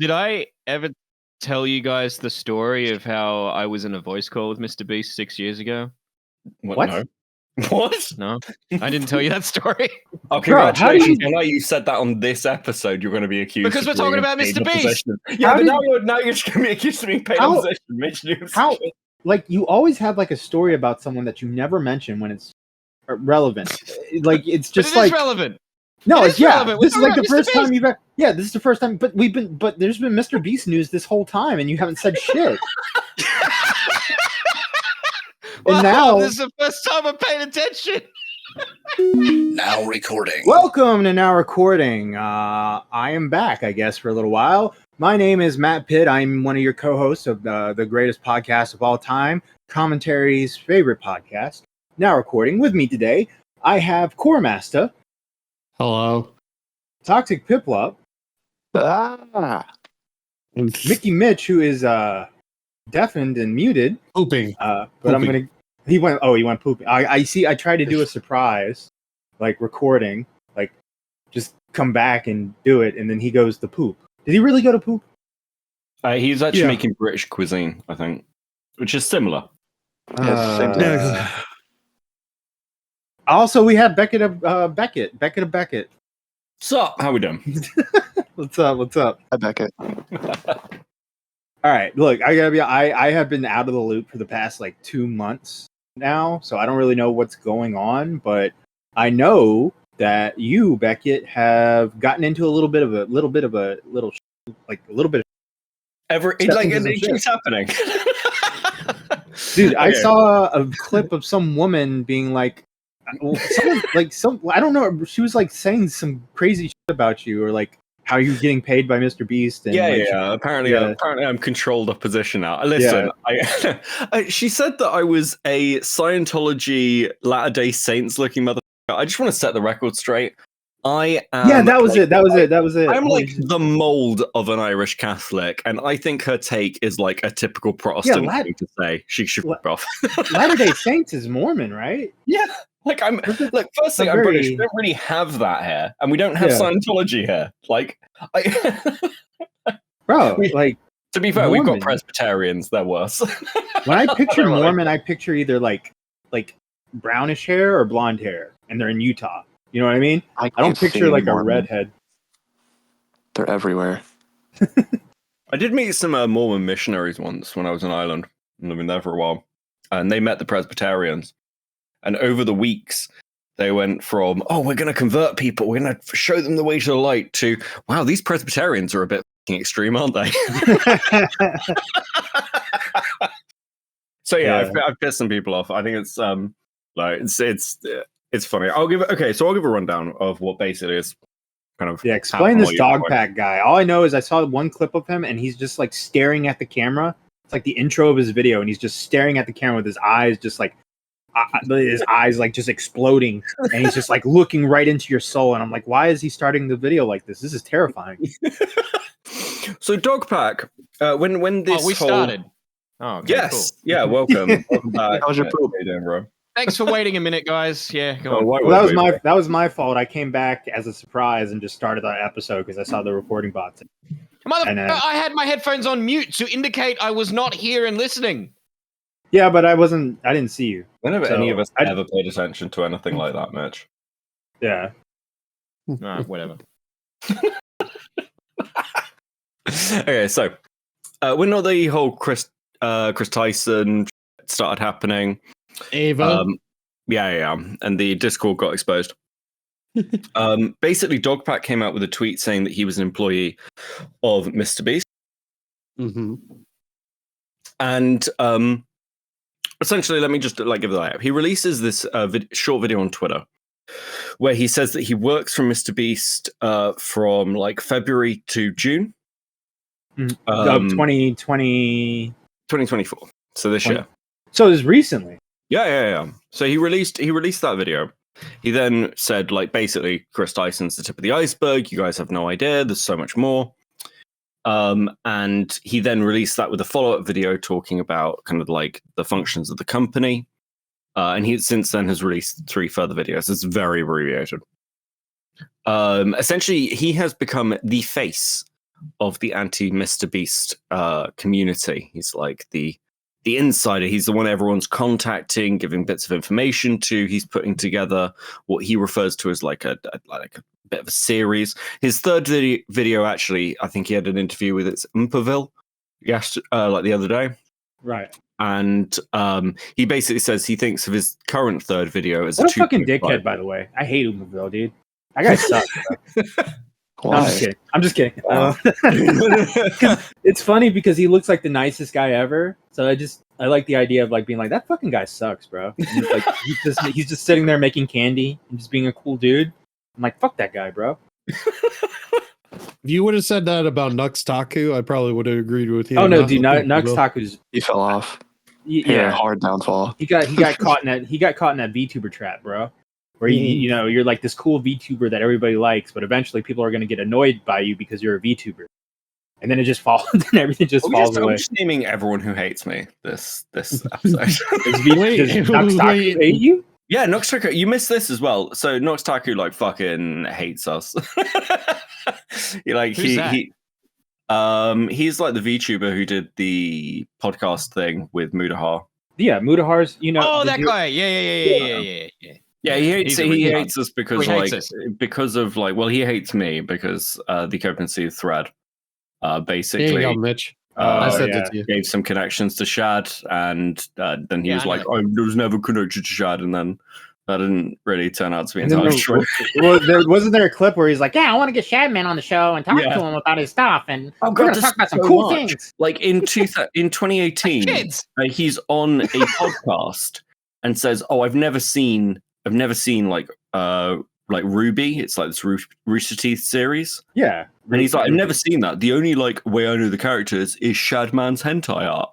Did I ever tell you guys the story of how I was in a voice call with MrBeast 6 years ago? What? No. What? No, I didn't tell you that story. Oh, Bro, how congratulations! do you- Now you said that on this episode, you're going to be accused Because of we're talking being about paid Mr. Beast. opposition. Yeah, How but did- now you're just going to be accused of being paid How- opposition, Mitch News. How? Like, you always have like a story about someone that you never mention when it's relevant. Like, it's But just it is like relevant. no, it it's is yeah. relevant. We're This is talking like the about Mr. first time Beast. you've. Yeah, this is the first time. But there's been Mr. Beast news this whole time, and you haven't said shit. Well, now- this is the first time I'm paying attention. Now recording. Welcome to Now Recording. I am back, I guess, for a little while. My name is Matt Pitt. I'm one of your co-hosts of the greatest podcast of all time, Commentary's favorite podcast. Now Recording. With me today, I have Core Master, Hello. Toxic Piplup, Mickey Mitch, who is deafened and muted. Pooping. But I'm Pooping. gonna. He went pooping. I see. I tried to do a surprise, like recording, like just come back and do it, and then he goes to poop. Did he really go to poop? He's actually Yeah. making British cuisine, I think, which is similar. Also, we have Beckett of Beckett. Beckett of Beckett. So, how we doing? What's up? What's up? Hi, Beckett. All right. Look, I gotta be. I have been out of the loop for the past like 2 months now, so I don't really know what's going on. But I know that you, Beckett, have gotten into a little bit of a It keeps happening. dude. I Okay. saw a clip of some woman being like, I don't know. She was like saying some crazy shit about you, or like how you're getting paid by MrBeast. And Yeah. Apparently, Yeah. apparently, I'm controlled opposition now. Listen, she said that I was a Scientology Latter-day Saints looking motherfucker. I just want to set the record straight. I am. Yeah, that was like, it. That was it. I'm like the mold of an Irish Catholic, and I think her take is like a typical Protestant thing to say. She should fuck off. Latter-day Saints is Mormon, right? Yeah. Like firstly, I'm British. We don't really have that here, and we don't have Yeah. Scientology here. Like, Bro, We- like to be fair, we've got Mormon. Presbyterians. They're worse. when I picture Really? Mormon, I picture either like brownish hair or blonde hair, and they're in Utah. You know what I mean? I don't can't picture see like a Mormon. redhead. They're everywhere. I did meet some Mormon missionaries once when I was in Ireland, and living there for a while, and they met the Presbyterians. And over the weeks, they went from, oh, we're going to convert people, we're going to show them the way to the light, to, wow, these Presbyterians are a bit fucking extreme, aren't they? So yeah, Yeah. I've pissed some people off. I think it's it's funny. I'll give a rundown of what basically is kind of. Yeah, explain happened this while you dog were pack guy. All I know is I saw one clip of him, and he's just like staring at the camera. It's like the intro of his video, and he's just staring at the camera with his eyes just like just exploding, and he's just like looking right into your soul. And I'm like, why is he starting the video like this? This is terrifying. So dog pack. When this we whole... started. Oh, okay, Yes. cool. Yeah. Welcome. Welcome back. How's your poop? How you doing, bro? Thanks for waiting a minute, guys. Yeah, go Oh, on. why Well, would we? that was my fault. I came back as a surprise and just started that episode because I saw the recording bots. And, I had my headphones on mute to indicate I was not here and listening. Yeah, but I didn't see you. Whenever So, any of us I- ever paid attention to anything like that, Mitch. Yeah. Whatever. Okay, so when all the whole Chris Tyson started happening, Ava. yeah, and the Discord got exposed. Basically, Dogpack came out with a tweet saying that he was an employee of MrBeast, Mm-hmm. and essentially, let me just give the layout. He releases this short video on Twitter where he says that he works for MrBeast from like February to June. 2020. 2024. So this year. So it was recently. Yeah. So he released that video. He then said, like, basically, Chris Tyson's the tip of the iceberg. You guys have no idea. There's so much more. And he then released that with a follow-up video talking about kind of like the functions of the company. And he since then has released 3 further videos. It's very abbreviated. Essentially, he has become the face of the anti-MrBeast community. He's like the insider. He's the one everyone's contacting, giving bits of information to. He's putting together what he refers to as like a bit of a series. His third video, actually, I think he had an interview with it's Umperville, yes, like the other day. Right. And he basically says he thinks of his current third video as What a 2.5. fucking dickhead, by the way. I hate Umaville, dude. That guy sucks. No, I'm just kidding. I'm just kidding. It's funny because he looks like the nicest guy ever. So I like the idea of like being like, that fucking guy sucks, bro. And it's like he's just sitting there making candy and just being a cool dude. I'm like, fuck that guy, bro. If you would have said that about Nux Taku, I probably would have agreed with you. Oh no, dude, Nux Taku's He fell off. He had a hard downfall. He got caught in that VTuber trap, bro. Where you're like this cool VTuber that everybody likes, but eventually people are going to get annoyed by you because you're a VTuber, and then it just falls. Then everything just falls away. I'm just naming everyone who hates me this episode. Does Nux Taku hate you? Yeah, Nux Taku, you missed this as well. So Nux Taku like fucking hates us. He's like he's like the VTuber who did the podcast thing with Mudahar. Yeah, Mudahar's. Oh, that guy. Yeah. Yeah, he hates us because because of like, well, he hates me because the OpenSea thread basically. There you go, Mitch. I said it to you. Gave some connections to Shad, and then he was like, "I was never connected to Shad," and then that didn't really turn out to be entirely true. Well, wasn't there a clip where he's like, "Yeah, I want to get Shadman on the show and talk to him about his stuff, and we're going to talk about some cool things." Like in 2018, he's on a podcast and says, "Oh, I've never seen like Ruby. It's like this Rooster Teeth series." Yeah, and he's like, "I've never seen that. The only like way I know the characters is Shadman's hentai art."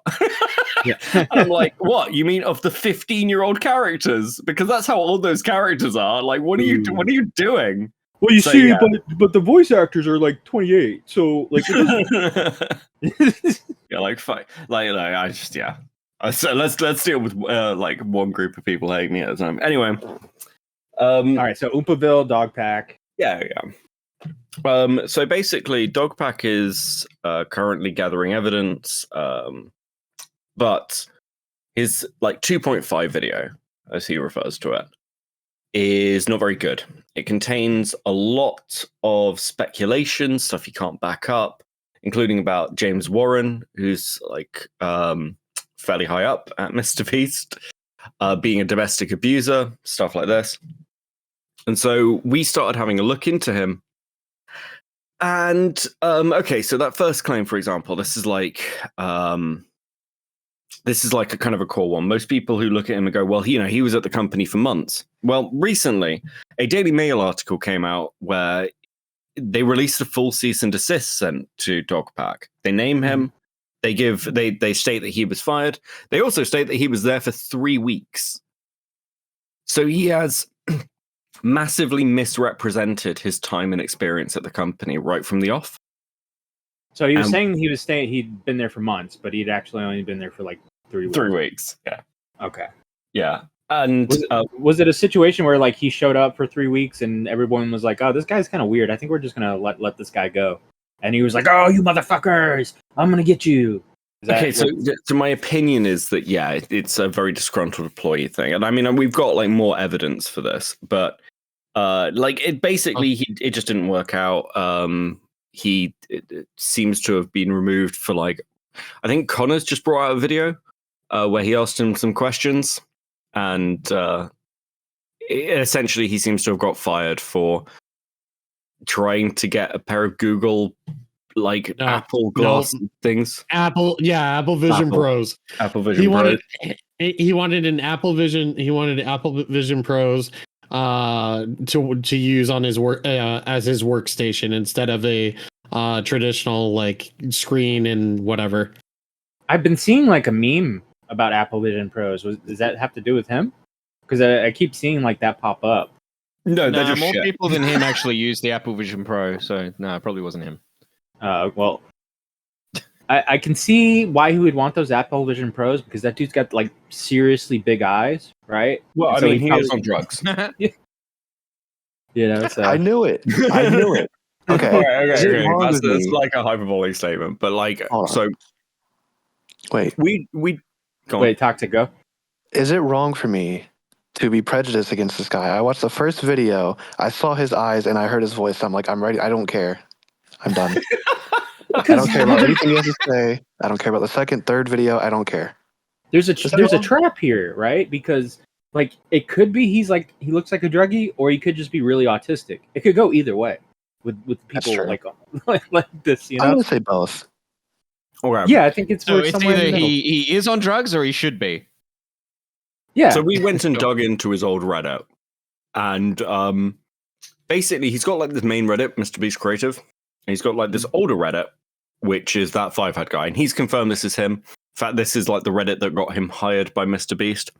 Yeah. And I'm like, "What? You mean of the 15-year-old characters? Because that's how old those characters are. Like, what are you doing?" Well, you see, but the voice actors are like 28, so like. Yeah, like fine. I just So let's deal with like one group of people hating me at a time. Anyway, all right. So Oompaville, Dogpack. Yeah. So basically, Dogpack is currently gathering evidence, but his like 2.5 video, as he refers to it, is not very good. It contains a lot of speculation, stuff you can't back up, including about James Warren, who's like fairly high up at MrBeast, being a domestic abuser, stuff like this. And so we started having a look into him. And okay, so that first claim, for example, this is like a kind of a core one. Most people who look at him and go, well, he was at the company for months. Well, recently, a Daily Mail article came out where they released a full cease and desist sent to Dogpack. They name him. They state that he was fired. They also state that he was there for 3 weeks. So he has massively misrepresented his time and experience at the company right from the off. So he was saying he'd been there for months, but he'd actually only been there for like 3 weeks. 3 weeks, yeah. Okay. Yeah. And was it a situation where like he showed up for 3 weeks and everyone was like, "Oh, this guy's kind of weird. I think we're just gonna let this guy go." And he was like, "Oh, you motherfuckers! I'm gonna get you." Okay, so my opinion is that it's a very disgruntled employee thing, and I mean we've got like more evidence for this, but like it basically it just didn't work out. It seems to have been removed for like, I think Connor's just brought out a video where he asked him some questions, and essentially he seems to have got fired for trying to get a pair of Google Apple Glass things. Apple Vision Pros. Apple Vision Pros. He wanted an Apple Vision. He wanted Apple Vision Pros to use on his work as his workstation instead of a traditional like screen and whatever. I've been seeing like a meme about Apple Vision Pros. Does that have to do with him? Because I keep seeing like that pop up. No, they're just more people than him actually use the Apple Vision Pro. So no, it probably wasn't him. Well, I can see why he would want those Apple Vision Pros because that dude's got like seriously big eyes, right? Well, he is on drugs. So. I knew it. Okay. Is it okay. wrong That's with me? like a hyperbolic statement, but like, Hold on. so Wait. we go on. Wait, Toxic, go. Is it wrong for me to be prejudiced against this guy? I watched the first video, I saw his eyes, and I heard his voice. I'm like, I'm ready. I don't care. I'm done. I don't care about anything he has to say. I don't care about the second, third video. I don't care. There's a trap here, right? Because like it could be he looks like a druggie, or he could just be really autistic. It could go either way with people true. like this, you I know? would say both. Okay. Yeah, I think it's So where it's somewhere in either the middle. he is on drugs or he should be. Yeah. So we went and dug into his old Reddit, and basically he's got like this main Reddit, MrBeast Creative, and he's got like this older Reddit, which is that 5-head guy, and he's confirmed this is him. In fact, this is like the Reddit that got him hired by MrBeast,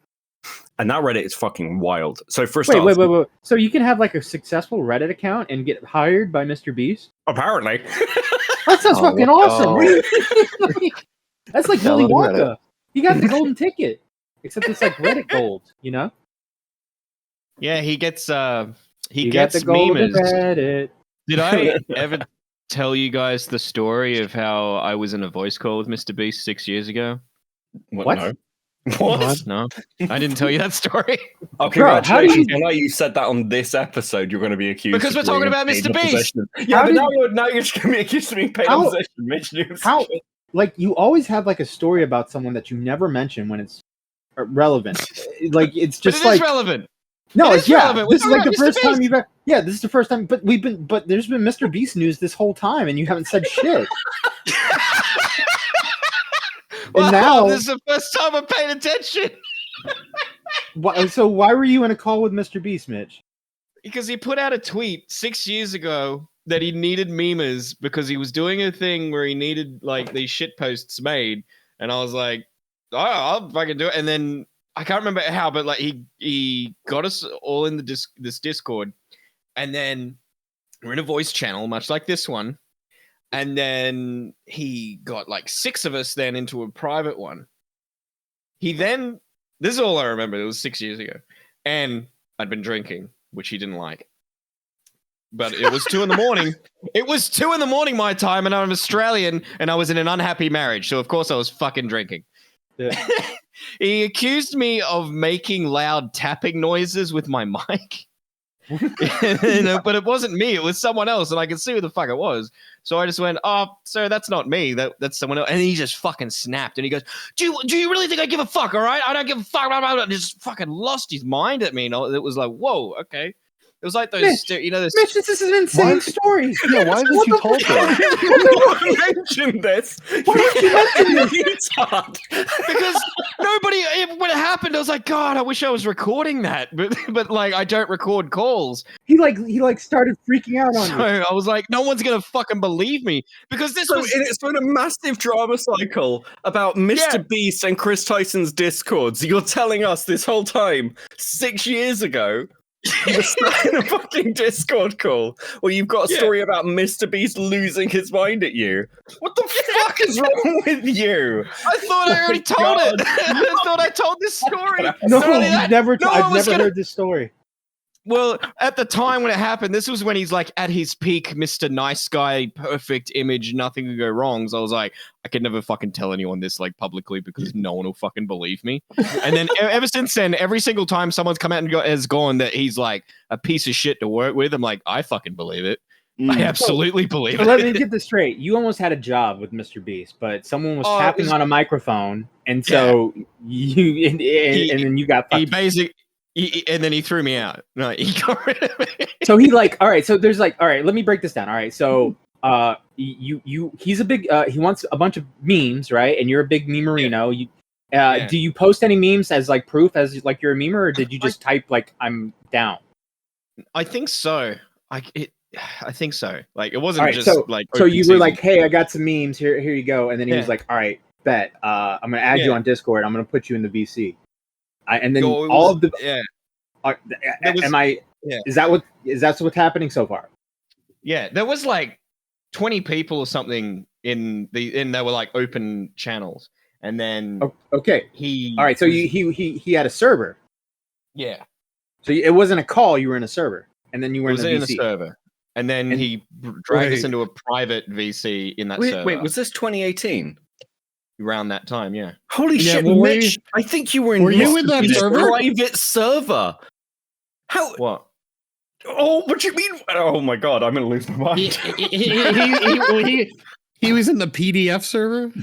and that Reddit is fucking wild. So for a start, wait. So you can have like a successful Reddit account and get hired by MrBeast? apparently, That sounds fucking awesome. wow. That's like Fellow Willy Reddit. Wonka. He got the golden ticket, except it's like Reddit gold. You know? Yeah, he gets he You gets got the golden memers. Reddit. Did I ever tell you guys the story of how I was in a voice call with MrBeast 6 years ago? What? No. What? No, I didn't tell you that story. Oh, Bro, how congratulations! did you- Now you said that on this episode, you're going to be accused Because we're of talking being about paid Mr. Beast. opposition. Yeah, How but did- now you're just going to be accused of being paid How- opposition, Mitch. News. How? Like you always have like a story about someone that you never mention when it's relevant. Like it's But just it is like relevant. no, it it's is yeah. relevant. This is We're like the talking about first Mr. time you've yeah. This is the first time, but there's been MrBeast news this whole time, and you haven't said shit. Well, now- this is the first time I'm paying attention. So why were you in a call with MrBeast, Mitch? Because he put out a tweet 6 years ago that he needed memers because he was doing a thing where he needed like these shit posts made, and I was like, "Oh, I'll fucking do it." And then I can't remember how, but like he got us all in this Discord, and then we're in a voice channel, much like this one, and then he got like 6 of us then into a private one. He then, this is all I remember. It was 6 years ago, and I'd been drinking, which he didn't like. But it was 2 a.m. It was 2 a.m. my time, and I'm Australian, and I was in an unhappy marriage. So of course I was fucking drinking. Yeah. He accused me of making loud tapping noises with my mic. But it wasn't me. It was someone else, and I could see who the fuck it was. So I just went, "Oh, sir, that's not me. That's someone else." And he just fucking snapped, and he goes, "Do you really think I give a fuck? All right, I don't give a fuck." And just fucking lost his mind at me. And it was like, "Whoa, okay." It was like those, Mitch, those. Mitch, this is an insane story. Yeah, why haven't you told them? You mentioned this. Why didn't you mention this? Because nobody, when it happened, I was like, God, I wish I was recording that, but like I don't record calls. He started freaking out on So you. I was like, no one's gonna fucking believe me because this So was. it's been a massive drama cycle about MrBeast and Chris Tyson's Discords. You're telling us this whole time, 6 years ago, you were stuck in a fucking Discord call where you've got a story about MrBeast losing his mind at you. What the fuck is wrong with you? I thought I already told it. I thought I told this story. No, Not only you've that, never. no, I I've was never gonna- heard this story. Well, at the time when it happened, this was when he's like at his peak, Mr. Nice Guy, perfect image, nothing could go wrong. So I was like, I could never fucking tell anyone this like publicly because no one will fucking believe me. And then ever since then, every single time someone's come out and has gone that he's like a piece of shit to work with, I'm like, I fucking believe it. I absolutely believe So it. let me get this straight. You almost had a job with MrBeast, but someone was tapping on a microphone, and so you and then you got He fucked. basically. And then he threw me out. No, he got rid of me. So he like, all right. So there's like, all right. Let me break this down. All right. So he's a big. He wants a bunch of memes, right? And you're a big memerino. Do you post any memes as like proof as like you're a memer, or did you just type like I'm down? I think so. I think so. Like it wasn't All right, just so, like. So open you season. were like, hey, I got some memes here. Here you go. And then he was Yeah. like, all right, bet. I'm gonna add you on Discord. I'm gonna put you in the VC. And then No, it all was- of the. yeah. Am was- I? yeah. Is that what's happening so far? Yeah, there was like 20 people or something in they were like open channels, and then Okay. he. All right. So he had a server. Yeah, So it wasn't a call. You were in a server, and then you were it was in in the a VC. server. And then And- he dragged us Wait. into a private VC in that Wait, server. was this 2018? Around that time, yeah. Holy Yeah, shit, well, were Mitch! you- I think you were in were you Mr. in that Beast's server? private server. How? What? Oh, what do you mean? Oh my god, I'm gonna lose my He, mind. he was in the PDF server.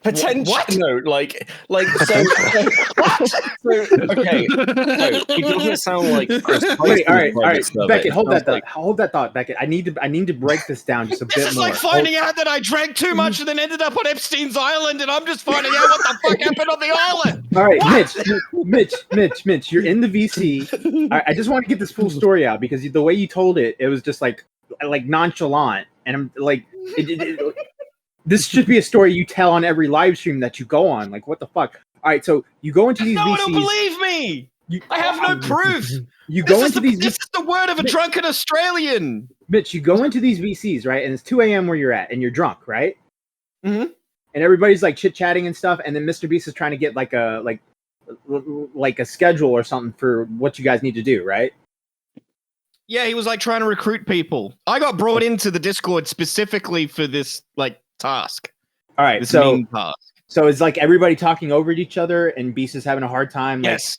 Potential? What? No, so. Okay, so it doesn't sound like Chris Wait, all right, Tyson's all private right, server. Beckett, It hold sounds that like- thought. Hold that thought, Beckett. I need to break this down just a This bit is more. like finding out that I drank too much and then ended up on Epstein's Island, and I'm just finding out what the fuck happened on the island. All right, What? Mitch, you're in the VC. I just want to get this full story out because the way you told it, it was just like nonchalant, and I'm like, this should be a story you tell on every live stream that you go on. Like, what the fuck? All right, so you go into these No VCs. one will believe me. I have no proof. You go into these. This is the word of a drunken Australian. Mitch, you go into these VCs, right? And it's 2 a.m. where you're at, and you're drunk, right? Mhm. And everybody's like chit chatting and stuff, and then MrBeast is trying to get like a schedule or something for what you guys need to do, right? Yeah, he was like trying to recruit people. I got brought into the Discord specifically for this like task. All right, This so meme task. so it's like everybody talking over each other, and Beast is having a hard time. Like, Yes.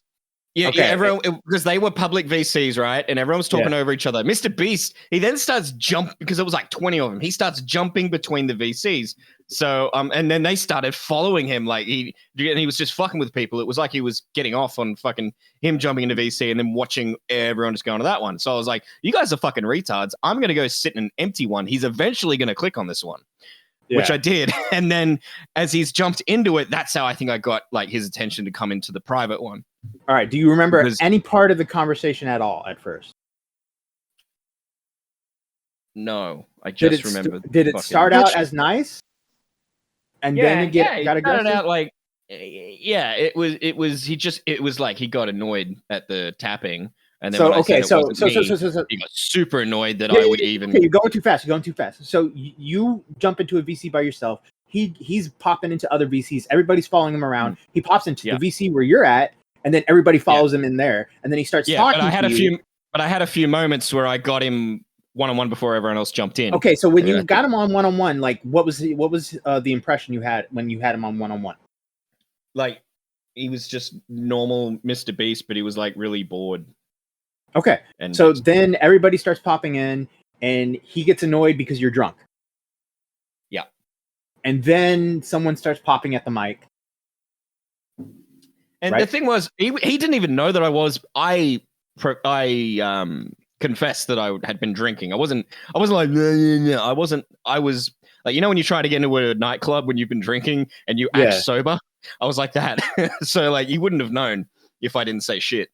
Yeah, Okay. yeah, everyone, because they were public VCs, right? And everyone was talking over each other. MrBeast, he then starts jumping, because it was like 20 of them. He starts jumping between the VCs. So, and then they started following him. Like, and he was just fucking with people. It was like he was getting off on fucking him jumping into VC and then watching everyone just going to that one. So I was like, you guys are fucking retards. I'm going to go sit in an empty one. He's eventually going to click on this one. Which I did. And then as he's jumped into it, that's how I think I got like his attention to come into the private one. All right. Do you remember Because- any part of the conversation at all at first? No, I just remember. Did it fucking- start out as nice, and then it got it aggressive? started out like, yeah, it was like he got annoyed at the tapping, and then So when I okay, said it so wasn't me, so he got super annoyed that Yeah, I would yeah, even. okay, you're going too fast. You're going too fast. So you jump into a VC by yourself. He's popping into other VCs. Everybody's following him around. He pops into the VC where you're at, and then everybody follows him in there. And then he starts talking. But I had to you. I had a few moments where I got him one-on-one before everyone else jumped in. Okay, so when Yeah, you I got him on one-on-one, like what was the impression you had when you had him on one-on-one? Like he was just normal MrBeast, but he was like really bored. Okay, And so then everybody starts popping in, and he gets annoyed because you're drunk. Yeah. And then someone starts popping at the mic. And Right. the thing was, he didn't even know that I was. I confessed that I had been drinking. I wasn't like, no. I wasn't. I was like, you know, when you try to get into a nightclub when you've been drinking and you act sober. I was like that. So like, you wouldn't have known if I didn't say shit.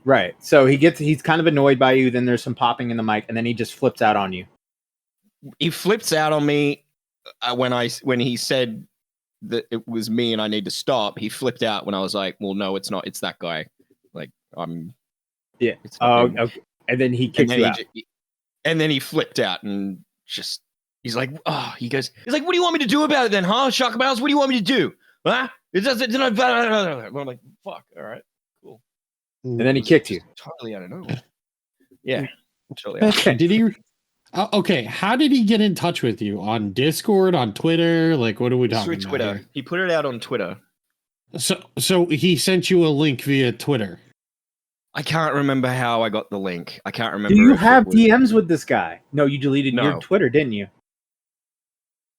Right. So he's kind of annoyed by you. Then there's some popping in the mic, and then he just flips out on you. He flips out on me when he said that it was me and I need to stop. He flipped out when I was like, well, no, it's not. It's that guy. Like Yeah. it's not Oh, him. okay. And then he kicks you out. And then he flipped out and just, he's like, he's like, what do you want me to do about it then, huh? Shark Mouse, what do you want me to do? Huh? It doesn't, I'm like, fuck, all right, cool. And then he kicked you. Totally out of nowhere. Yeah. Totally out of Okay. Did he? Okay, how did he get in touch with you? On Discord, on Twitter? Like, what are we talking through about? Twitter. here? He put it out on Twitter. So he sent you a link via Twitter. I can't remember how I got the link. I can't remember. Do you if it have was- DMs with this guy? No, you deleted your No. Twitter, didn't you?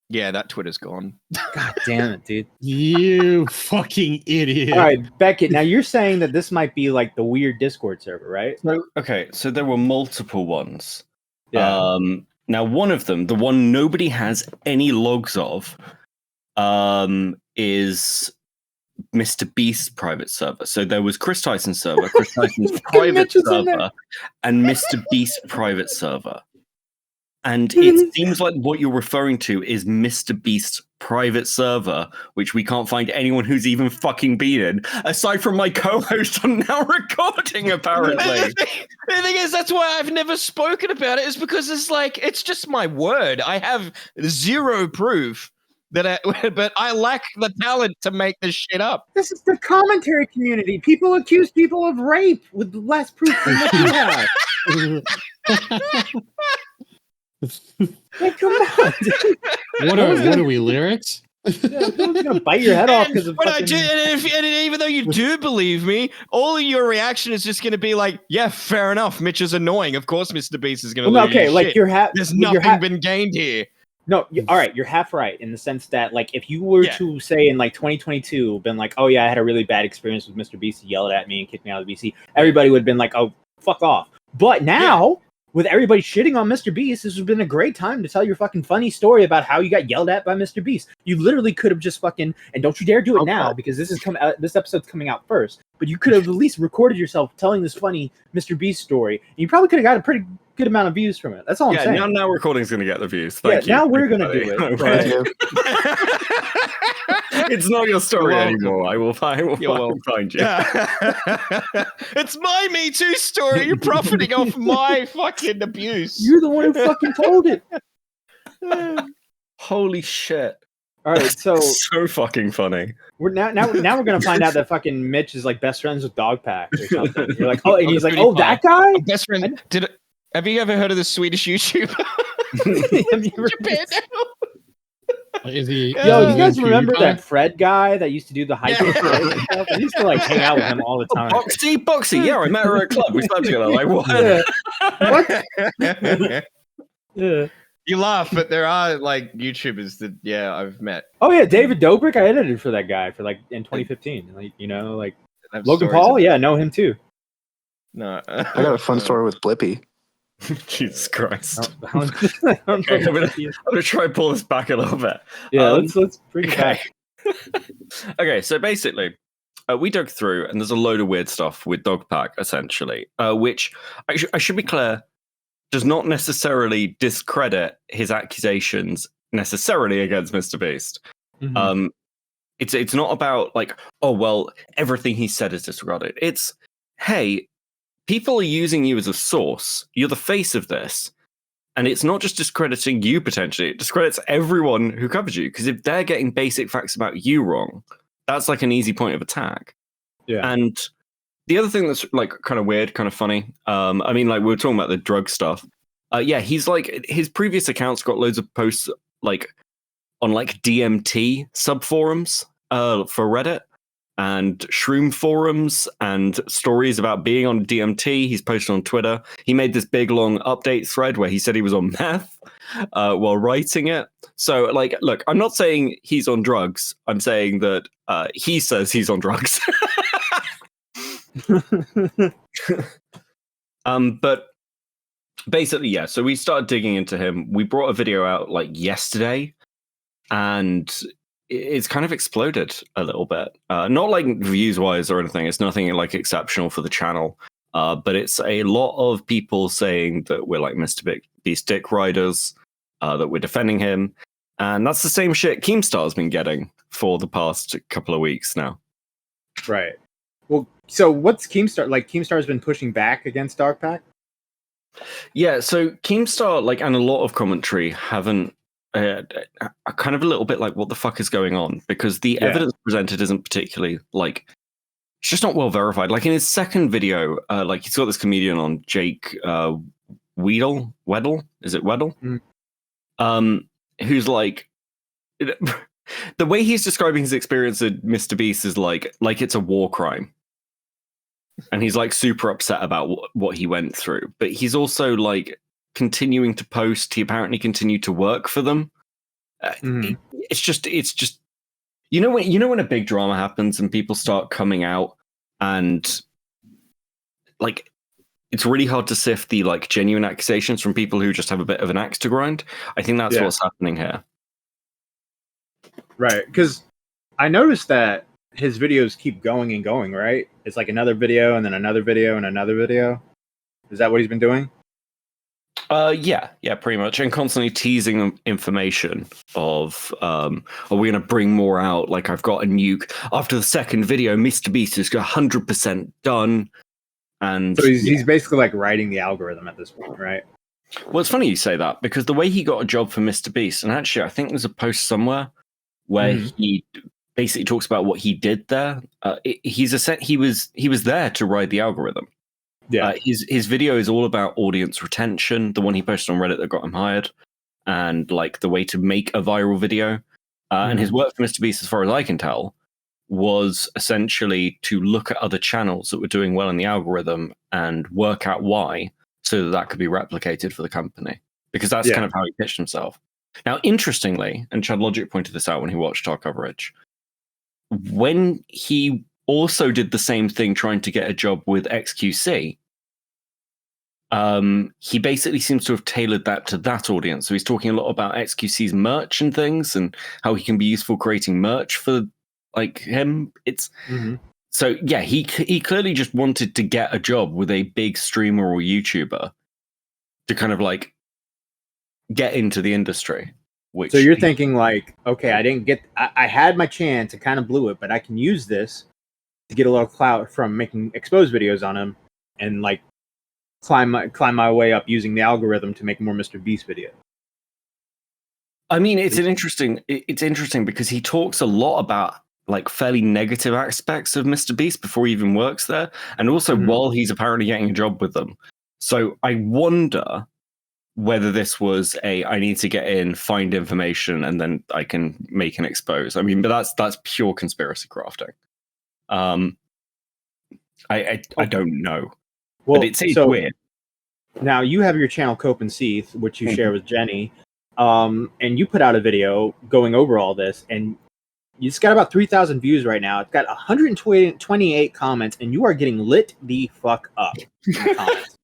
Yeah, that Twitter's gone. God damn it, dude. You fucking idiot. All right, Beckett. Now you're saying that this might be like the weird Discord server, right? So there were multiple ones. Yeah. Now one of them, the one nobody has any logs of, is MrBeast's private server. So there was Chris Tyson's server, Chris Tyson's private Mitch is in there. server, and MrBeast's private server. And it seems like what you're referring to is MrBeast's private server, which we can't find anyone who's even fucking been in, aside from my co-host I'm now recording, apparently. The thing is, that's why I've never spoken about it, is because it's just my word. I have zero proof but I lack the talent to make this shit up. This is the commentary community. People accuse people of rape with less proof than what you have. Like, come on, dude. What are we, lyrics? Yeah, no one's gonna bite your head off because of But fucking... and even though you do believe me, all of your reaction is just going to be like, yeah, fair enough. Mitch is annoying. Of course, MrBeast is going to Well, lose. okay, like shit. There's you're nothing been gained here. No, all right, you're half right in the sense that, like, if you were to say in like 2022, been like, oh yeah, I had a really bad experience with MrBeast, he yelled at me and kicked me out of the BC, everybody would have been like, oh, fuck off. But now, with everybody shitting on MrBeast, this has been a great time to tell your fucking funny story about how you got yelled at by MrBeast. You literally could have just fucking, and don't you dare do it now because this episode's coming out first. But you could have at least recorded yourself telling this funny MrBeast story. And you probably could have got a pretty good amount of views from it. That's all I'm saying. Now recording's going to get the views. Thank you. Now we're going to do it. But... It's not your story anymore. I will find you. It's my Me Too story. You're profiting off my fucking abuse. You're the one who fucking told it. Holy shit. All right, so fucking funny. We're now we're gonna find out that fucking Mitch is like best friends with Dogpack or something. You're like, oh, and he's like, oh, that guy. Best friend. Have you ever heard of the Swedish YouTuber? Japan now? Is he? Yo, do you guys remember that Fred guy that used to do the hiking and stuff? I used to like hang out with him all the time. Boxy. Yeah, I met her at a club. We slept together. Like what? What? Yeah. You laugh, but there are like YouTubers that I've met. Oh yeah, David Dobrik. I edited for that guy for like in 2015. Like like Logan Paul. Yeah, know him too. No, I got a fun story with Blippi. Jesus Christ! I'm gonna try and pull this back a little bit. Yeah, let's bring it back. Okay, so basically, we dug through, and there's a load of weird stuff with Dogpack, essentially, which I should be clear, does not necessarily discredit his accusations necessarily against MrBeast. Mm-hmm. It's not about like, oh well, everything he said is disregarded. It's, hey, people are using you as a source. You're the face of this. And it's not just discrediting you potentially, it discredits everyone who covers you. Because if they're getting basic facts about you wrong, that's like an easy point of attack. Yeah. And the other thing that's like kind of weird, kind of funny, I mean, like we were talking about the drug stuff. He's like, his previous accounts got loads of posts like on like DMT subforums for Reddit and shroom forums and stories about being on DMT. He's posted on Twitter. He made this big long update thread where he said he was on meth while writing it. So like, look, I'm not saying he's on drugs. I'm saying that he says he's on drugs. But basically, yeah, so we started digging into him. We brought a video out like yesterday, and it's kind of exploded a little bit. Not like views wise or anything. It's nothing like exceptional for the channel. But it's a lot of people saying that we're like MrBeast dick riders, that we're defending him. And that's the same shit Keemstar's been getting for the past couple of weeks now. Right. Well, so what's Keemstar? Like, Keemstar's been pushing back against Dogpack? Yeah, so Keemstar, like, and a lot of commentary haven't, are kind of a little bit like, what the fuck is going on? Because the evidence presented isn't particularly, like, it's just not well verified. Like, in his second video, like, he's got this comedian on, Jake Weddle? Is it Weddle? Mm. Who's like, the way he's describing his experience at MrBeast is like it's a war crime. And he's like super upset about what he went through. But he's also like continuing to post. He apparently continued to work for them. It's just you know when a big drama happens and people start coming out, and like it's really hard to sift the like genuine accusations from people who just have a bit of an axe to grind. I think that's what's happening here. Right, because I noticed that his videos keep going and going, right? It's like another video and then another video and another video. Is that what he's been doing? Yeah, pretty much. And constantly teasing information of, are we going to bring more out? Like, I've got a nuke. After the second video, MrBeast is 100% done. And so he's basically like writing the algorithm at this point, right? Well, it's funny you say that, because the way he got a job for MrBeast, and actually I think there's a post somewhere where he basically talks about what he did there. He was there to ride the algorithm. Yeah. His video is all about audience retention. The one he posted on Reddit that got him hired, and like the way to make a viral video. And his work for MrBeast, as far as I can tell, was essentially to look at other channels that were doing well in the algorithm and work out why, so that that could be replicated for the company. Because that's kind of how he pitched himself. Now, interestingly, and Chad Logic pointed this out when he watched our coverage, when he also did the same thing trying to get a job with XQC, he basically seems to have tailored that to that audience. So he's talking a lot about XQC's merch and things and how he can be useful creating merch for like him. It's so yeah, he clearly just wanted to get a job with a big streamer or YouTuber to kind of like get into the industry. So you're thinking like, okay, I had my chance, I kind of blew it, but I can use this to get a little clout from making exposed videos on him and like climb my way up using the algorithm to make more MrBeast videos. I mean, it's interesting because he talks a lot about like fairly negative aspects of MrBeast before he even works there, and also while he's apparently getting a job with them. So I wonder whether this was I need to get in, find information, and then I can make an expose. I mean, but that's pure conspiracy crafting. I don't know. Well, but it's weird. Now you have your channel Cope and Seeth, which you share with Jenny, and you put out a video going over all this, and it's got about 3,000 views right now. It's got 128 comments, and you are getting lit the fuck up in the comments.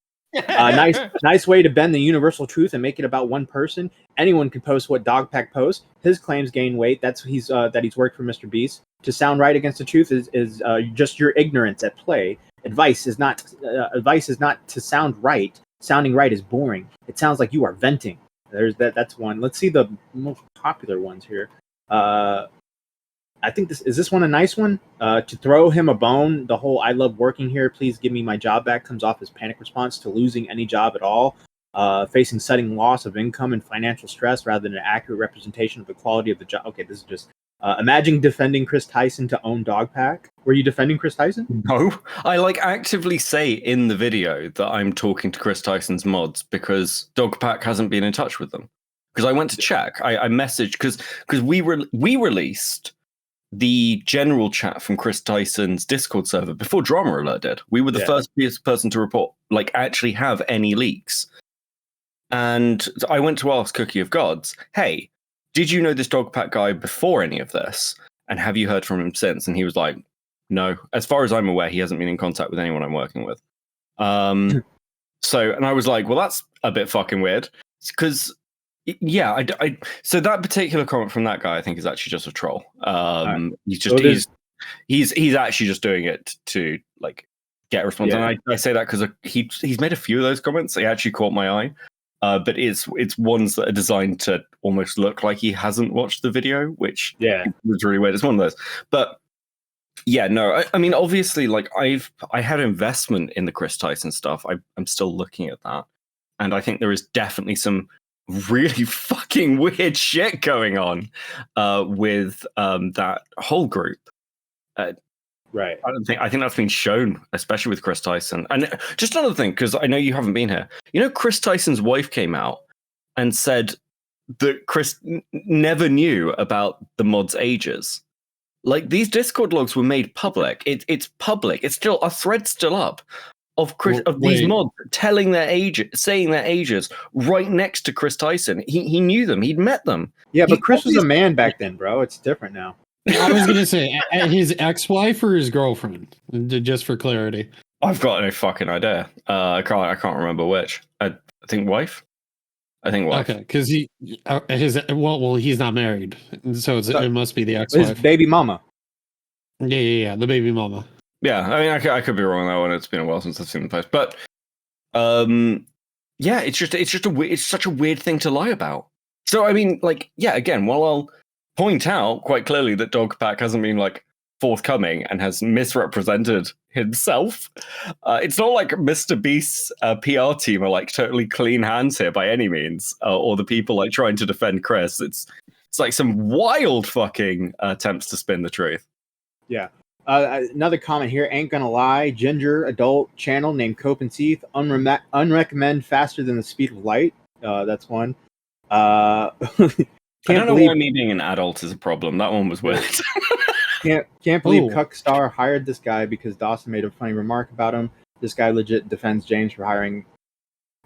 Nice way to bend the universal truth and make it about one person. Anyone can post what Dogpack posts. His claims gain weight. That he's worked for MrBeast. To sound right against the truth is just your ignorance at play. Advice is not to sound right. Sounding right is boring. It sounds like you are venting. That's one. Let's see the most popular ones here. I think this one a nice one? To throw him a bone, the whole "I love working here, please give me my job back" comes off as panic response to losing any job at all, facing sudden loss of income and financial stress rather than an accurate representation of the quality of the job. Okay, this is just imagine defending Chris Tyson to own Dogpack. Were you defending Chris Tyson? No, I like actively say in the video that I'm talking to Chris Tyson's mods because Dogpack hasn't been in touch with them. Because I went to check, I messaged because we released the general chat from Chris Tyson's Discord server before Drama Alert did. We were the first person to report, like, actually have any leaks. And I went to ask Cookie of Gods, hey, did you know this Dogpack guy before any of this? And have you heard from him since? And he was like, no. As far as I'm aware, he hasn't been in contact with anyone I'm working with. And I was like, well, that's a bit fucking weird. Because yeah, so that particular comment from that guy, I think, is actually just a troll. He's actually just doing it to like get a response. And I say that because he's made a few of those comments. They actually caught my eye, but it's ones that are designed to almost look like he hasn't watched the video, which was really weird. It's one of those, but yeah, no, I mean, obviously, like I had investment in the Chris Tyson stuff. I'm still looking at that, and I think there is definitely some really fucking weird shit going on with that whole group. Right. I think that's been shown, especially with Chris Tyson. And just another thing, because I know you haven't been here. You know, Chris Tyson's wife came out and said that Chris never knew about the mods' ages. Like, these Discord logs were made public. It's public. It's still a thread's still up of these mods telling their age, saying their ages right next to Chris Tyson. He knew them. He'd met them. Yeah, but Chris was a man back then, bro. It's different now. I was gonna say his ex-wife or his girlfriend, just for clarity. I've got no fucking idea. I can't remember which. I think wife. Okay, because he's not married, so it must be the ex-wife. His baby mama. Yeah, the baby mama. Yeah, I mean, I could be wrong on that one. It's been a while since I've seen the post, but yeah, it's such a weird thing to lie about. So I mean, like, yeah, again, while I'll point out quite clearly that Dogpack hasn't been like forthcoming and has misrepresented himself, it's not like MrBeast's PR team are like totally clean hands here by any means, or the people like trying to defend Chris. It's like some wild fucking attempts to spin the truth. Yeah. Another comment here. Ain't gonna lie. Ginger adult channel named Cope and Seeth. Unrecommend faster than the speed of light. That's one. I don't know why me being an adult is a problem. That one was weird. Can't believe Oh. Cuckstar hired this guy because Dawson made a funny remark about him. This guy legit defends James for hiring.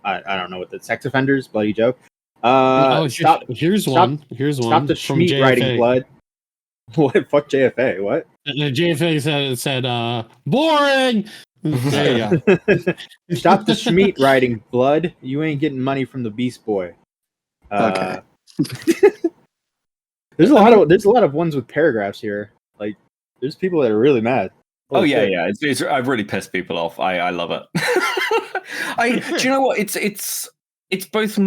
I don't know what the sex offenders. Bloody joke. Here's one. Stop the from Schmeat writing JFA. blood. What? Fuck JFA. What? JFA said boring. There you go. Stop the Schmeat writing blood. You ain't getting money from the Beast Boy. Okay. There's a lot of ones with paragraphs here. Like, there's people that are really mad. Oh yeah, yeah. It's I've really pissed people off. I love it. Do you know what? It's both.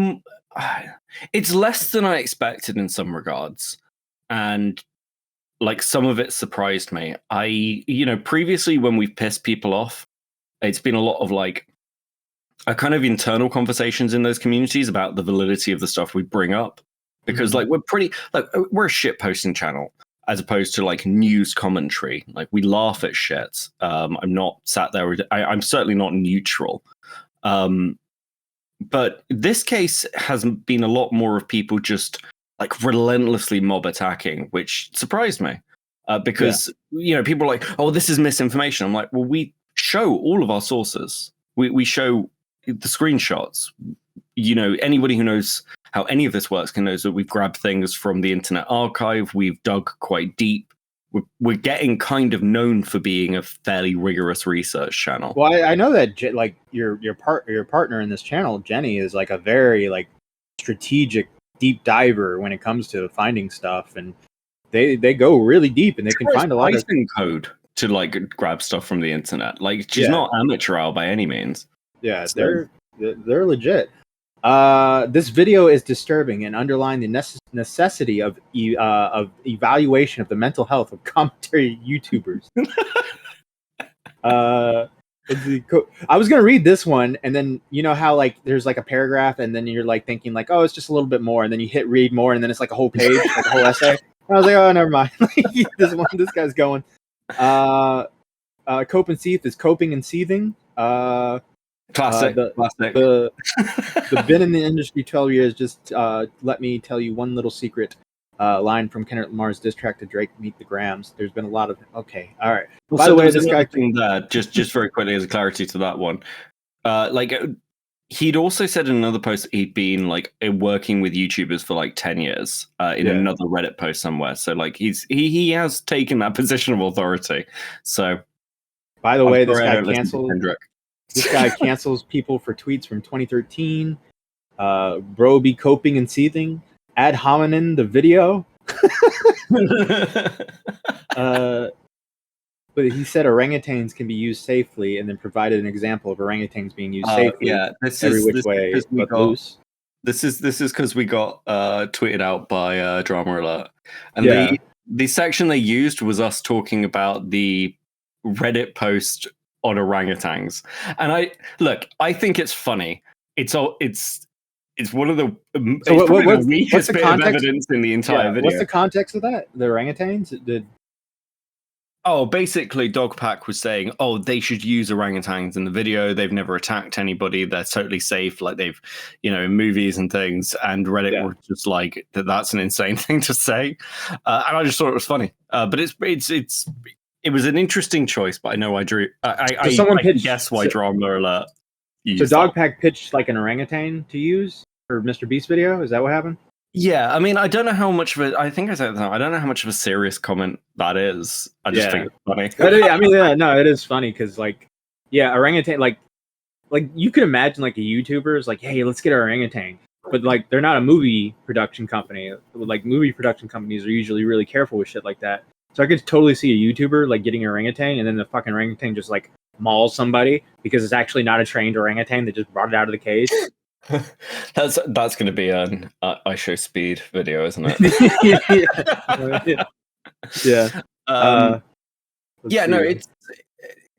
It's less than I expected in some regards, and like some of it surprised me. Previously when we've pissed people off, it's been a lot of like a kind of internal conversations in those communities about the validity of the stuff we bring up, because like we're a shit posting channel as opposed to like news commentary. Like we laugh at shit. I'm not sat there. I'm certainly not neutral. But this case has been a lot more of people just like relentlessly mob attacking, which surprised me. Because people are like, oh, this is misinformation. I'm like, well, we show all of our sources. We show the screenshots. Anybody who knows how any of this works can know that we've grabbed things from the Internet Archive. We've dug quite deep. We're getting kind of known for being a fairly rigorous research channel. Well, I know that your partner in this channel, Jenny, is like a very like strategic deep diver when it comes to finding stuff, and they go really deep, and they can find a lot of code to like grab stuff from the internet. Like she's not amateur hour by any means. Yeah, so. They're legit. This video is disturbing and underline the necessity of evaluation of the mental health of commentary YouTubers. I was gonna read this one, and then you know how like there's like a paragraph, and then you're like thinking like, oh, it's just a little bit more, and then you hit read more, and then it's like a whole page, like a whole essay. And I was like, oh, never mind. This guy's going. Cope and Seeth is coping and seething. Classic. The been in the industry 12 years. Just let me tell you one little secret. Line from Kendrick Lamar's diss track to Drake, "Meet the Grams." There's been a lot of okay. All right. Well, by the way, this guy thing there, just very quickly as a clarity to that one, he'd also said in another post that he'd been like working with YouTubers for like 10 years in another Reddit post somewhere. So like he has taken that position of authority. So by the way, this guy cancels. This guy cancels people for tweets from 2013. Bro be coping and seething. Ad hominem the video. But he said orangutans can be used safely, and then provided an example of orangutans being used safely. Yeah, this loose. This is because we got tweeted out by Drama Alert, and the section they used was us talking about the Reddit post on orangutans, and I think it's funny. It's one of the the weakest bit of evidence in the entire video. What's the context of that? The orangutans? Basically, Dogpack was saying, they should use orangutans in the video. They've never attacked anybody. They're totally safe, like they've, in movies and things. And Reddit were just like, that's an insane thing to say. And I just thought it was funny. But it was an interesting choice. But I know I can guess why Drama Alert. So Dogpack pitched like an orangutan to use for MrBeast video. Is that what happened? Yeah, I mean, I don't know how much of it. I think I said that. I don't know how much of a serious comment that is. I just think it's funny. It is funny because, orangutan, like you could imagine like a YouTuber is like, hey, let's get an orangutan, but like they're not a movie production company. Like movie production companies are usually really careful with shit like that. So I could totally see a YouTuber like getting an orangutan, and then the fucking orangutan just like mauls somebody because it's actually not a trained orangutan. They just brought it out of the cage. That's going to be an I Show Speed video, isn't it?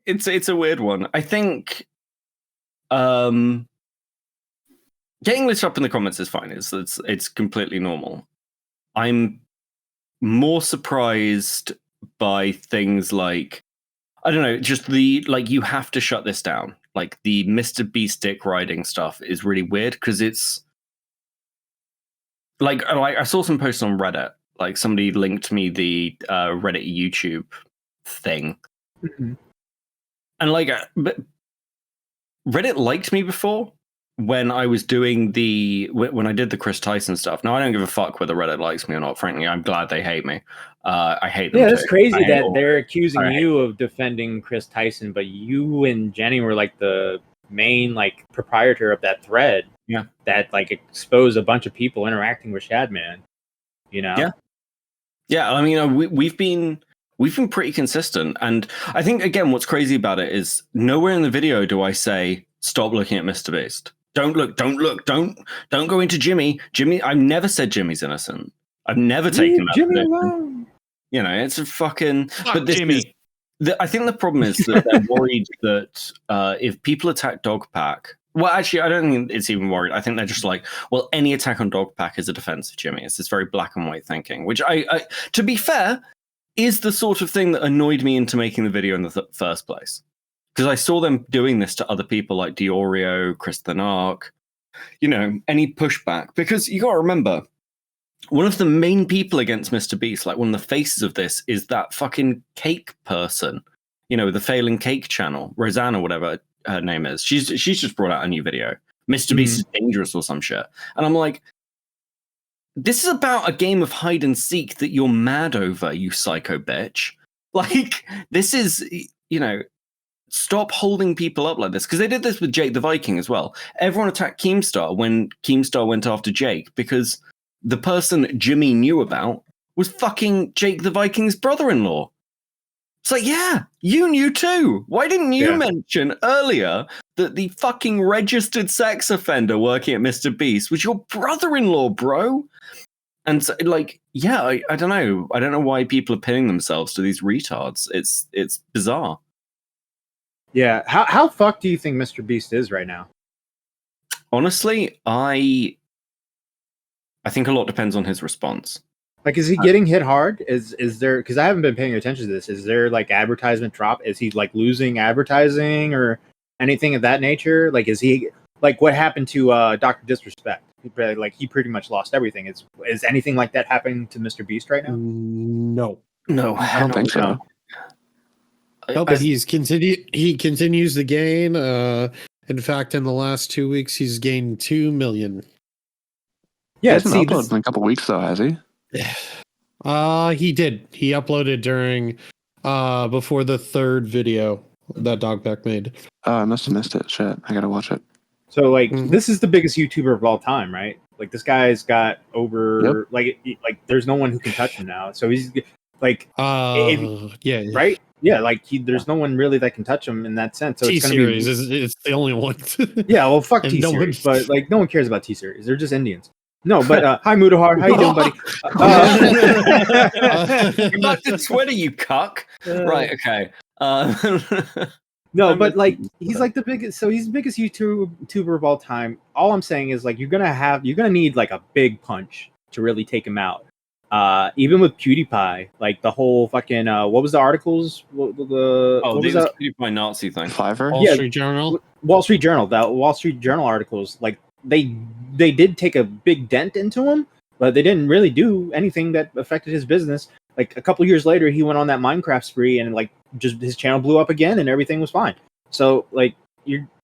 It's a weird one. I think getting lit up in the comments is fine. It's completely normal. I'm more surprised by things like I don't know, just the like you have to shut this down. Like the MrBeast dick riding stuff is really weird because it's like I saw some posts on Reddit. Like somebody linked me the Reddit YouTube thing, and like, but Reddit liked me before when I was doing when I did the Chris Tyson stuff. Now I don't give a fuck whether Reddit likes me or not. Frankly, I'm glad they hate me. I hate them. Yeah, that's too. crazy that all they're accusing I hate you of defending Chris Tyson, but you and Jenny were like the main like proprietor of that thread. Yeah. That like exposed a bunch of people interacting with Shadman. You know. Yeah. Yeah. I mean, we've been pretty consistent, and I think again, what's crazy about it is nowhere in the video do I say stop looking at MrBeast. Don't look. Don't go into Jimmy. I've never said Jimmy's innocent. I've never taken that Jimmy position. alone. You know, it's a fucking. Fuck but this Jimmy. I think the problem is that they're worried that if people attack Dogpack, well, actually, I don't think it's even worried. I think they're just like, well, any attack on Dogpack is a defense of Jimmy. It's this very black and white thinking, which I to be fair, is the sort of thing that annoyed me into making the video in the first place. Because I saw them doing this to other people like Diorio, Chris the Narc, you know, any pushback. Because you got to remember, one of the main people against MrBeast, like one of the faces of this, is that fucking cake person, you know, the failing cake channel, Rosanna, whatever her name is. She's just brought out a new video. MrBeast is dangerous or some shit. And I'm like, this is about a game of hide and seek that you're mad over, you psycho bitch. Like, this is, you know, stop holding people up like this. Because they did this with Jake the Viking as well. Everyone attacked Keemstar when Keemstar went after Jake because the person Jimmy knew about was fucking Jake the Viking's brother-in-law. It's like, yeah, you knew too. Why didn't you mention earlier that the fucking registered sex offender working at MrBeast was your brother-in-law, bro? And so, like, yeah, I don't know. I don't know why people are pinning themselves to these retards. It's bizarre. Yeah. How fucked do you think MrBeast is right now? Honestly, I think a lot depends on his response. Like, is he getting hit hard? Is there, because I haven't been paying attention to this, is there like advertisement drop? Is he like losing advertising or anything of that nature? Like, is he like what happened to Dr. Disrespect? He pretty much lost everything. Is anything like that happening to MrBeast right now? No, I don't think so. No, but he continues to gain. In fact, in the last 2 weeks, he's gained 2 million. Yeah, he hasn't uploaded in a couple weeks though, has he? He did. He uploaded during before the third video that Dogpack made. Oh, I must have missed it. Shit, I gotta watch it. So like this is the biggest YouTuber of all time, right? Like this guy's got over like there's no one who can touch him now. So he's like yeah, right? Yeah, like there's no one really that can touch him in that sense. So T-Series it's the only one. Yeah, well fuck T-Series, but like no one cares about T-Series. They're just Indians. No, but hi Mudahar, how you doing, buddy? You're back to Twitter, you cuck. Right, okay. No, but like he's like the biggest. So he's the biggest YouTuber of all time. All I'm saying is like you're gonna need like a big punch to really take him out. Even with PewDiePie, like the whole fucking what was the articles? What was that? PewDiePie Nazi thing. Fiverr? Wall Street Journal. Wall Street Journal. That Wall Street Journal articles, like they did take a big dent into him, but they didn't really do anything that affected his business. Like a couple years later, he went on that Minecraft spree, and like just his channel blew up again, and everything was fine. So like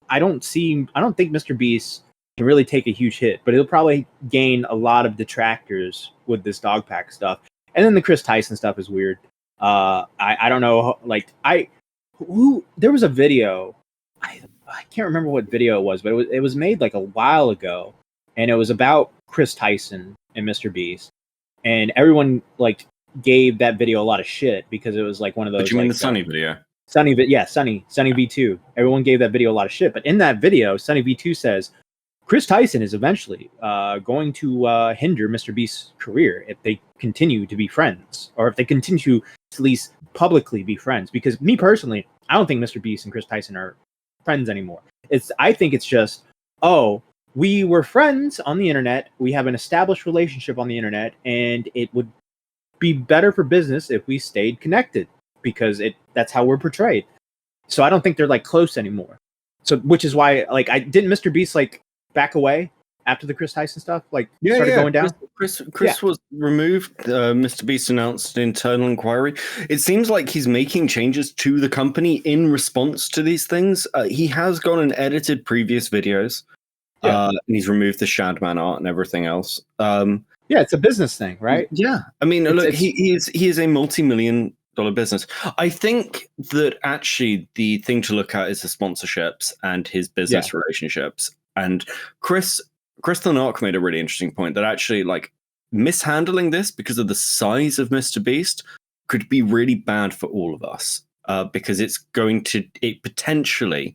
I don't think MrBeast can really take a huge hit, but he'll probably gain a lot of detractors with this Dogpack stuff. And then the Chris Tyson stuff is weird. I don't know. Like there was a video. I can't remember what video it was, but it was made like a while ago, and it was about Chris Tyson and MrBeast, and everyone like gave that video a lot of shit because it was like one of those. But you mean like, the Sunny video? Sunny V2. Everyone gave that video a lot of shit, but in that video, Sunny V2 says Chris Tyson is eventually going to hinder MrBeast's career if they continue to be friends, or if they continue to at least publicly be friends. Because me personally, I don't think MrBeast and Chris Tyson are friends anymore. I think it's just, we were friends on the internet. We have an established relationship on the internet, and it would be better for business if we stayed connected. because that's how we're portrayed. So I don't think they're like close anymore. So which is why like I didn't MrBeast like back away after the Chris Tyson stuff, like started going down. Chris was removed. MrBeast announced an internal inquiry. It seems like he's making changes to the company in response to these things. He has gone and edited previous videos. And he's removed the Shadman art and everything else. Yeah, it's a business thing, right? Yeah, I mean, look, he is a multi-million-dollar business. I think that actually the thing to look at is the sponsorships and his business relationships. And Crystal Narc made a really interesting point that actually, like, mishandling this because of the size of MrBeast could be really bad for all of us because it's going to potentially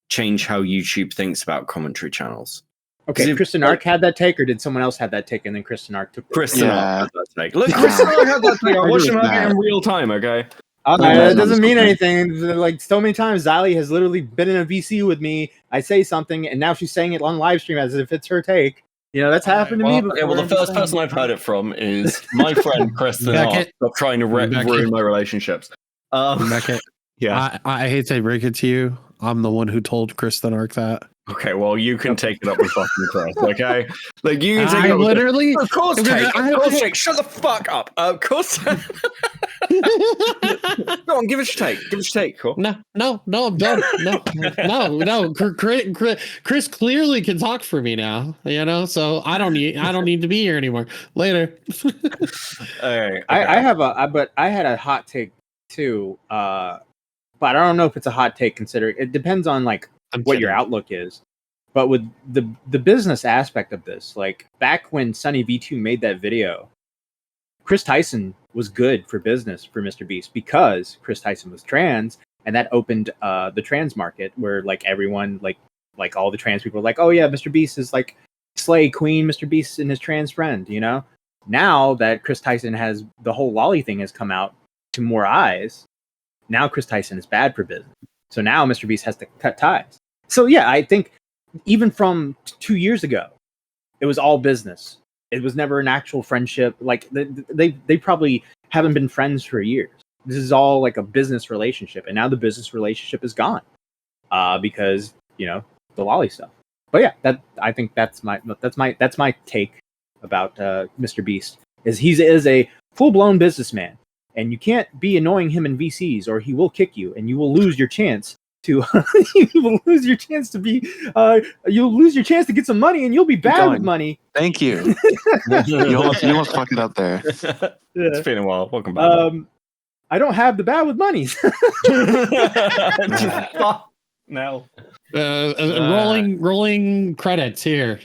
change how YouTube thinks about commentary channels. Okay, Kristen Ark had that take, or did someone else have that take, and then Kristen Ark took Kristen Ark had that take. Look, Kristen Ark had that take. I watched him have it in real time, okay? That doesn't mean anything. Like, so many times, Zali has literally been in a VC with me. I say something, and now she's saying it on live stream as if it's her take. You know, that's happened to me before. Okay, well, the first person I've heard it from is my friend Kristen Ark. Stop trying to ruin my relationships. Beckett, I hate to break it to you. I'm the one who told Kristen Ark that. Okay, well, you can take it up with fucking Chris, okay? Like, you can take it up literally... Of course, Take. Shut the fuck up. Of course. Go on, give us your take. Give us your take, cool? No, I'm done. No. Chris clearly can talk for me now, you know? So I don't need to be here anymore. Later. Okay. I had a hot take, too. But I don't know if it's a hot take considering it depends on like what your outlook is. But with the business aspect of this, like back when Sunny V2 made that video, Chris Tyson was good for business for MrBeast because Chris Tyson was trans, and that opened the trans market where like everyone like all the trans people were like, oh yeah, MrBeast is like slay queen, MrBeast and his trans friend, you know? Now that Chris Tyson has the whole lolly thing has come out to more eyes, now Chris Tyson is bad for business. So now MrBeast has to cut ties. So yeah, I think even from 2 years ago, it was all business. It was never an actual friendship. Like they probably haven't been friends for years. This is all like a business relationship, and now the business relationship is gone because you know the lolly stuff. But yeah, I think that's my take about MrBeast. Is he is a full blown businessman. And you can't be annoying him in VCs, or he will kick you, and you will lose your chance to. You'll lose your chance to get some money, and you'll be bad with money. Thank you. you almost fucked it up there. It's been a while. Welcome back. I don't have the bad with money. No. Rolling credits here.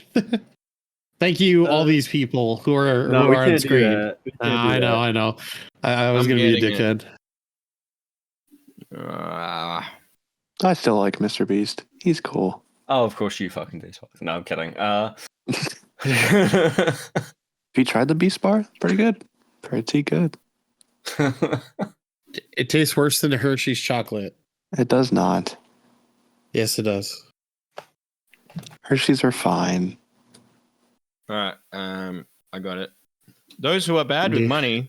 Thank you, all these people who are on screen. I know. I was going to be a dickhead. I still like MrBeast. He's cool. Oh, of course you fucking do. No, I'm kidding. If you tried the Beast Bar, pretty good. Pretty good. It tastes worse than a Hershey's chocolate. It does not. Yes, it does. Hershey's are fine. All right, I got it. Those who are bad with money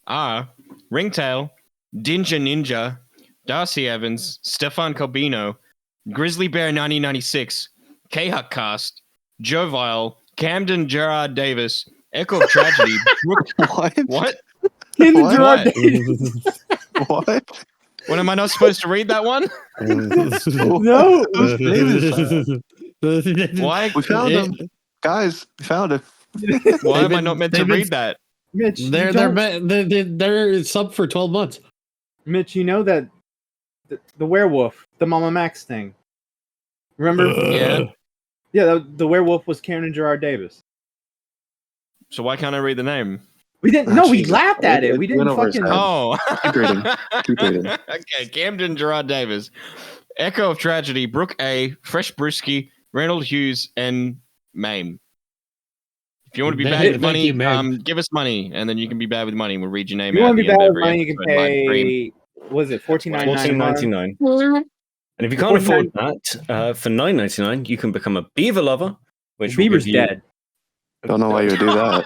are Ringtail, Dinja Ninja, Darcy Evans, Stefan Corbino, Grizzly Bear 1996, K-Huckcast, Jovile, Camden Gerard Davis, Echo of Tragedy. What? Camden Gerard Davis. What? What, am I not supposed to read that one? No. Why? We found him. Guys, we found him. Why am I not meant to read that? Mitch, they're sub for 12 months. Mitch, you know that the werewolf, the Mama Max thing. Remember? Yeah, the werewolf was Karen Gerard Davis. So why can't I read the name? We didn't. No, we laughed at it. We didn't fucking. Oh. Keep reading. Okay, Camden Gerard Davis, Echo of Tragedy, Brooke A, Fresh Brewski, Reynold Hughes, and Mame. If you want to be bad with money, give us money, and then you can be bad with money. We'll read your name. You out want to be at the bad end with of money? every You can episode, pay. What was it? $14.99. And if you can't afford that, for $9.99, you can become a beaver lover. Which Beaver's dead. Don't know why you would do that.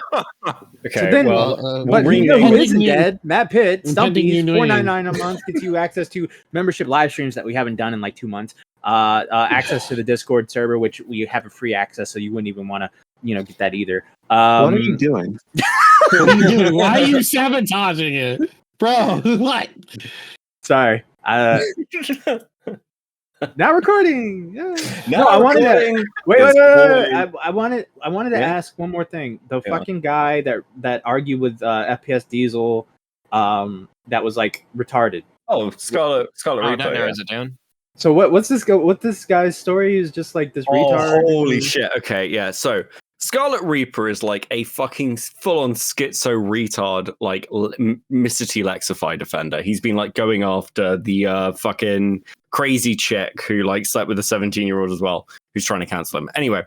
Okay, So then- well, But we'll you know who rename- isn't dead? Matt Pitt, Impending Stumpy's, union. $4.99 a month gets you access to membership live streams that we haven't done in like 2 months. Access to the Discord server, which we have a free access, so you wouldn't even want to, get that either. What are you doing? What are you doing? Why are you sabotaging it, bro? What? Sorry. Now recording. Yeah. Now I wanted to recording wait. is I wanted to Yeah? ask one more thing. The Yeah. fucking guy that argued with FPS Diesel, that was like retarded. Oh, Scarlet Oh, Reaper. that yeah. narrows it down. So what's this guy's story? Is just like this retard. Holy who- shit. Okay, yeah. So Scarlet Reaper is like a fucking full-on schizo retard, like Mr. T-Lexified offender. He's been like going after the fucking crazy chick who like slept with a 17-year-old as well, who's trying to cancel him. Anyway,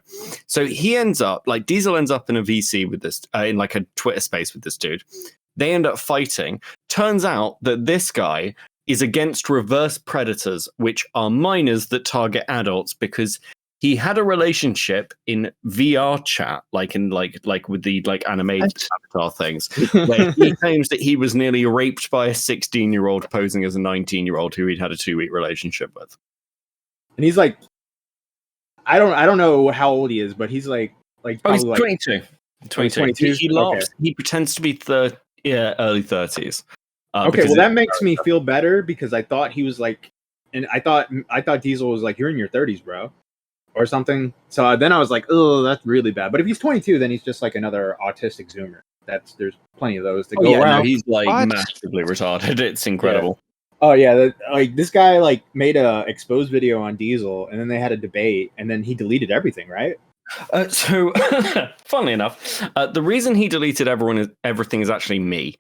so he ends up like Diesel ends up in a VC with this in like a Twitter space with this dude. They end up fighting. Turns out that this guy is against reverse predators, which are minors that target adults, because he had a relationship in VR chat, like with the like animated avatar things, where he claims that he was nearly raped by a 16-year-old posing as a 19-year-old who he'd had a 2-week relationship with. And he's like, I don't know how old he is, but he's like Oh, probably he's like 22. 22. 22? He laughs. Okay. He pretends to be early 30s. Okay, because well that makes me feel better because I thought he was like, and I thought Diesel was like, you're in your 30s, bro, or something. So then I was like, oh, that's really bad. But if he's 22, then he's just like another autistic Zoomer. There's plenty of those to go yeah, around. no, he's like What? massively retarded. It's incredible. Oh yeah, like this guy like made a exposed video on Diesel, and then they had a debate, and then he deleted everything, right? So, funnily enough, the reason he deleted everything is actually me.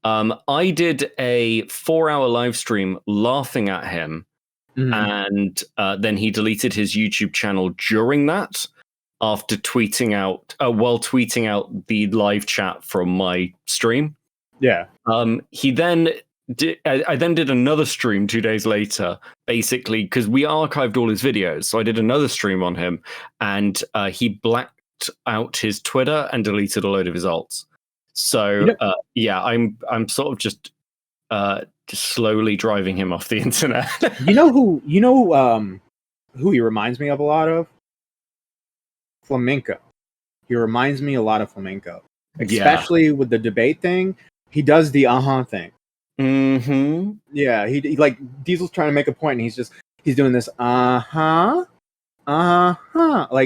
I did a 4-hour live stream laughing at him, and then he deleted his YouTube channel during that after tweeting out the live chat from my stream. Yeah. He then I then did another stream 2 days later, basically because we archived all his videos. So I did another stream on him, and he blacked out his Twitter and deleted a load of his alts. So yeah, I'm sort of just slowly driving him off the internet. You know who he reminds me of a lot of? Flamenco. He reminds me a lot of Flamenco, especially with the debate thing. He does the thing. Mm-hmm. Yeah, he like Diesel's trying to make a point, and he's doing this like,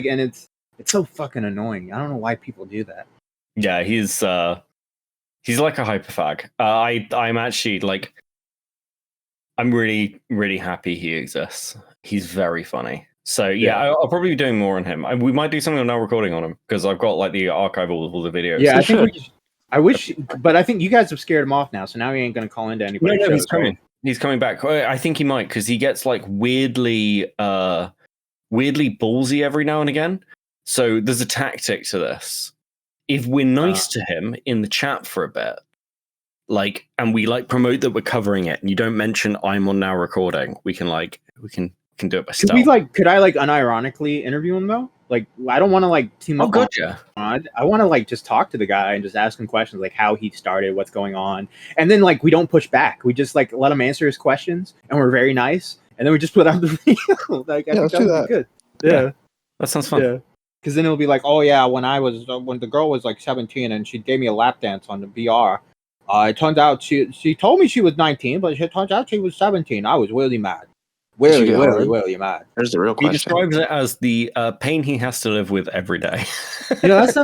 and it's so fucking annoying. I don't know why people do that. Yeah, he's like a hyperfag. I'm actually like, I'm really, really happy he exists. He's very funny. So yeah, I'll probably be doing more on him. We might do something on Now Recording on him because I've got like the archive of all the videos. Yeah, I think I wish, but I think you guys have scared him off now. So now he ain't gonna call into anybody. No, he's coming. Right? He's coming back. I think he might because he gets like weirdly ballsy every now and again. So there's a tactic to this. If we're nice to him in the chat for a bit, like, and we like promote that we're covering it, and you don't mention I'm on Now Recording, we can do it by stealth. Could I unironically interview him though? Like, I don't want to team up. Gotcha. I want to just talk to the guy and just ask him questions like how he started, what's going on, and then we don't push back. We just let him answer his questions, and we're very nice, and then we just put out the video. I think let's do that. Good. Yeah, that sounds fun. Yeah, because then it'll be like, oh yeah, when the girl was 17 and she gave me a lap dance on the VR. It turns out she told me she was 19, but it turns out she was 17. I was really mad. Really mad. There's the real question. He describes it as the pain he has to live with every day. That's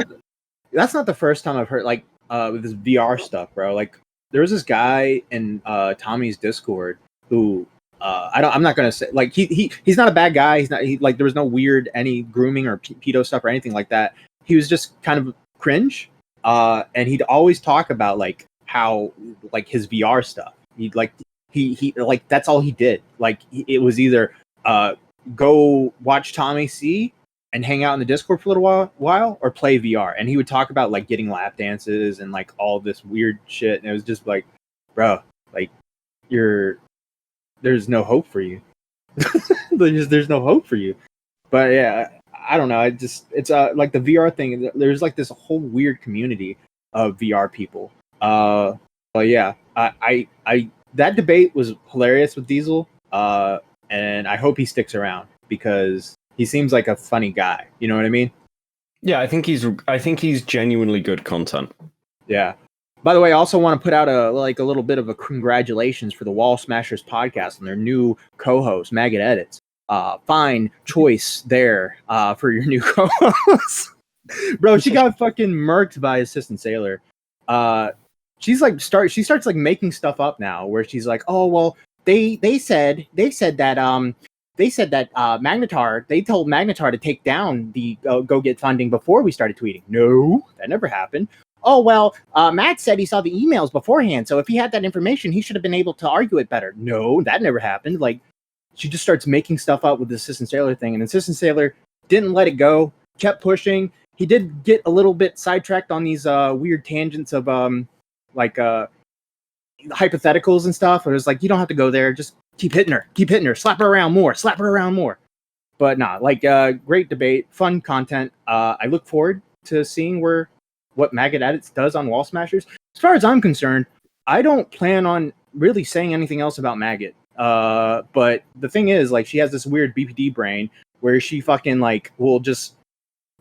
not the first time I've heard with this VR stuff, bro. Like there was this guy in Tommy's Discord who I'm not gonna say he's not a bad guy. There was no weird any grooming or pedo stuff or anything like that. He was just kind of cringe, and he'd always talk about how his VR stuff. He that's all he did. It was either go watch Tommy C and hang out in the Discord for a little while or play VR. And he would talk about getting lap dances and all this weird shit. And it was just bro, there's no hope for you. there's no hope for you. But yeah, I don't know. It's like the VR thing. There's like this whole weird community of VR people. But yeah, I that debate was hilarious with Diesel. And I hope he sticks around because he seems like a funny guy. You know what I mean? Yeah, I think he's genuinely good content. Yeah. By the way, I also want to put out a little bit of a congratulations for the Wall Smashers podcast and their new co-host, Maggot Edits. Fine choice there for your new co-host. Bro, she got fucking murked by Assistant Sailor. She starts like making stuff up now where she's like, oh well, they said that Magnetar, they told Magnetar to take down the go get funding before we started tweeting. No, that never happened. Oh, well, Matt said he saw the emails beforehand, so if he had that information, he should have been able to argue it better. No, that never happened. Like, she just starts making stuff up with the Assistant Sailor thing, and Assistant Sailor didn't let it go, kept pushing. He did get a little bit sidetracked on these weird tangents of hypotheticals and stuff. It was like, you don't have to go there, just keep hitting her, slap her around more. But nah, great debate, fun content. I look forward to seeing what Maggot Edits does on Wall Smashers. As far as I'm concerned, I don't plan on really saying anything else about Maggot. But the thing is, like, she has this weird BPD brain where she fucking will just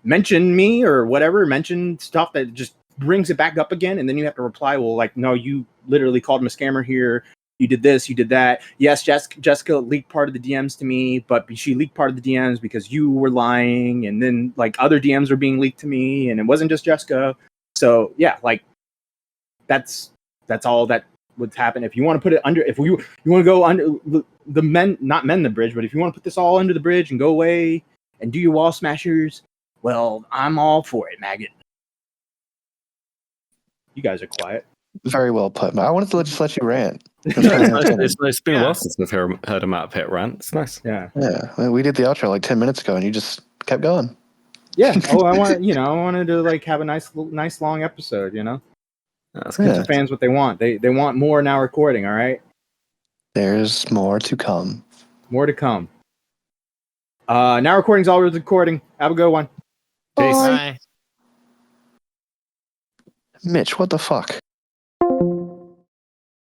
mention me or whatever, mention stuff that just brings it back up again, and then you have to reply, well, like, no, you literally called him a scammer here. You did this, you did that. Yes, Jessica leaked part of the DMs to me, but she leaked part of the DMs because you were lying, and then other DMs were being leaked to me, and it wasn't just Jessica. So yeah, that's all that would happen. If you want to put it under, if you want to go under the not mend the bridge, but if you want to put this all under the bridge and go away and do your Wall Smashers, well, I'm all for it, Maggot. You guys are quiet. Very well put. I wanted to just let you rant. It's been a while since I've heard a Matt Pitt rant. It's nice. Yeah. We did the outro like 10 minutes ago, and you just kept going. Yeah. Oh, I wanted to have a nice long episode. That's Give the fans what they want. They want more now recording. All right. There's more to come. More to come. Now recording's always recording. Have a good one. Peace. Bye. Mitch, what the fuck?